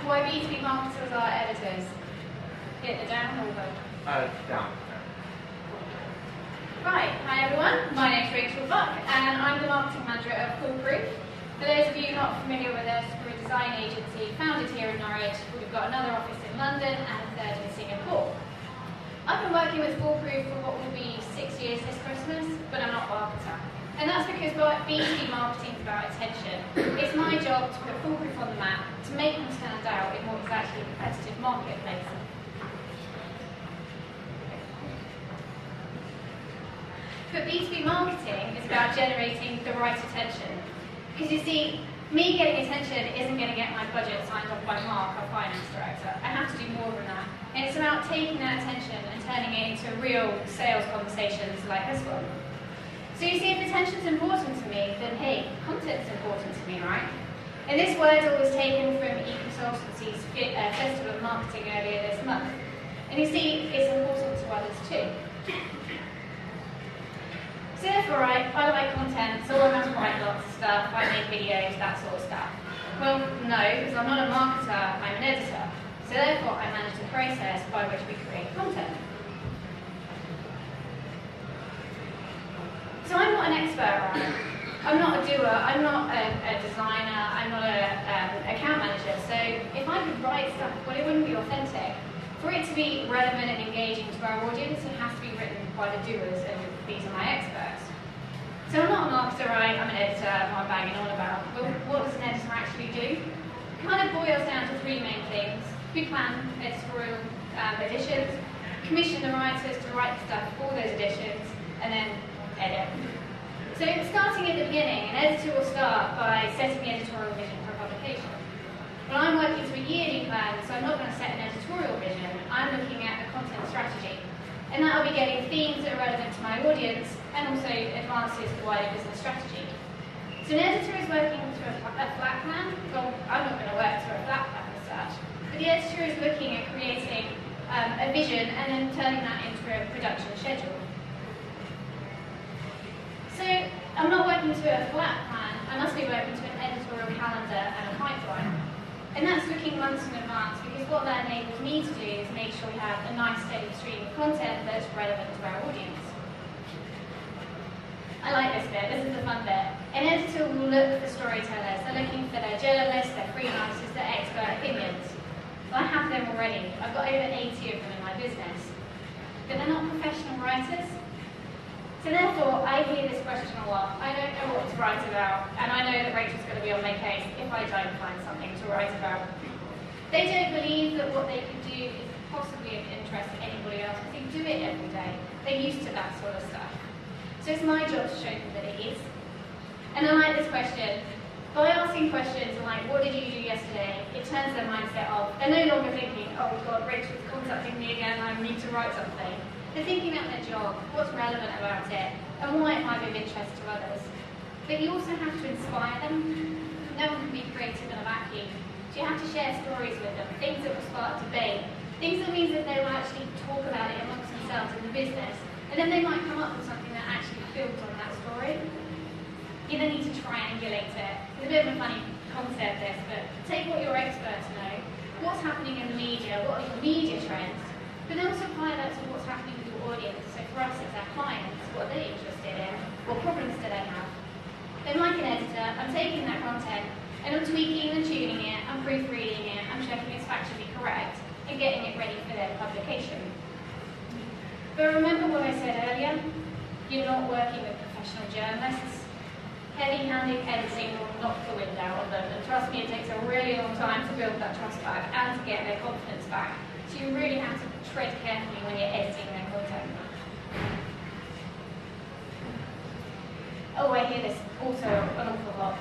why B2B marketers are editors. Hit the down or go? Down. Right, hi everyone, my name's Rachel Buck and I'm the marketing manager of Foolproof. For those of you not familiar with us, we're a design agency founded here in Norwich. We've got another office in London and a third in Singapore. I've been working with Foolproof for what will be 6 years this Christmas, but I'm not a marketer. And that's because B2B marketing is about attention. It's my job to put Foolproof on the map, to make them stand out in what is actually a competitive marketplace. But B2B marketing is about generating the right attention. Because you see, me getting attention isn't going to get my budget signed off by Mark, our finance director. I have to do more than that. And it's about taking that attention and turning it into real sales conversations like this one. So you see, if attention's important to me, then hey, content's important to me, right? And this wordle was taken from eConsultancy's Festival of Marketing earlier this month. And you see, it's important to others too. So therefore, I like content, so I must write lots of stuff, I make videos, that sort of stuff. Well, no, because I'm not a marketer, I'm an editor. So therefore, I manage the process by which we create content. So I'm not an expert, right? I'm not a doer, I'm not a designer, I'm not an account manager. So if I could write stuff, well, it wouldn't be authentic. For it to be relevant and engaging to our audience, it has to be written by the doers, and these are my experts. So I'm not a marketer, right? I'm an editor, I'm not bagging on about. But what does an editor actually do? It kind of boils down to three main things. We plan editorial editions, commission the writers to write stuff for those editions, and then edit. So starting at the beginning, an editor will start by setting the editorial vision for a publication. Well, I'm working to a yearly plan, so I'm not going to set an editorial vision. I'm looking at the content strategy. And that will be getting themes that are relevant to my audience and also advances the wider business strategy. So an editor is working to a flat plan. Well, I'm not going to work to a flat plan as such. But the editor is looking at creating a vision and then turning that into a production schedule. So I'm not working to a flat plan. I must be working to an editorial calendar and a pipeline. And that's looking months in advance, because what that enables me to do is make sure we have a nice steady stream of content that's relevant to our audience. I like this bit, this is the fun bit. An editor will look for storytellers. They're looking for their journalists, their freelancers, their expert opinions. Well, I have them already. I've got over 80 of them in my business. But they're not professional writers. So therefore, I hear this question a lot. I don't know what to write about, and I know that Rachel's going to be on my case if I don't find something to write about. They don't believe that what they can do is possibly of interest to anybody else, because they do it every day. They're used to that sort of stuff. So it's my job to show them that it is. And I like this question. By asking questions like, what did you do yesterday? It turns their mindset off. They're no longer thinking, oh God, Rachel's contacting me again, I need to write something. They're thinking about their job, what's relevant about it, and why it might be of interest to others. But you also have to inspire them. No one can be creative in a vacuum. So you have to share stories with them, things that will spark debate, things that means that they will actually talk about it amongst themselves in the business, and then they might come up with something that actually builds on that story. You then need to triangulate it. It's a bit of a funny concept, this, but take what your experts know, what's happening in the media, what are your media trends, but then also apply that to what's happening with your audience. So for us, it's our clients, what they're interested in, what problems do they have. Then like an editor, I'm taking that content and I'm tweaking and tuning it, I'm proofreading it, I'm checking it's factually correct and getting it ready for their publication. But remember what I said earlier, you're not working with professional journalists. Heavy-handed editing will knock the wind out of them, and trust me, it takes a really long time to build that trust back and to get their confidence back. So you really have to tread carefully when you're editing their content. Oh, I hear this also an awful lot.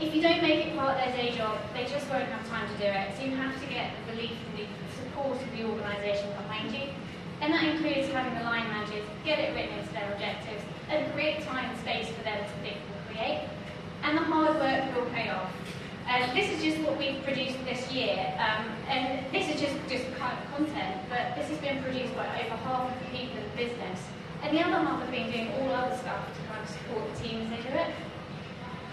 If you don't make it part of their day job, they just won't have time to do it. So you have to get the belief and the support of the organisation behind you. And that includes having the line managers get it written into their objectives and create time and space for them to think and create. And the hard work will pay off. This is just what we've produced this year, and this is just kind of content, but this has been produced by over half of the people in the business, and the other half have been doing all other stuff to kind of support the team as they do it.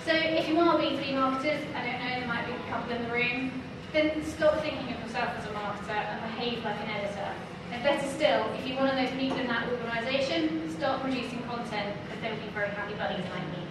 So if you are B2B marketers, I don't know, there might be a couple in the room, then stop thinking of yourself as a marketer and behave like an editor. And better still, if you're one of those people in that organisation, start producing content, because they'll be very happy buddies like me.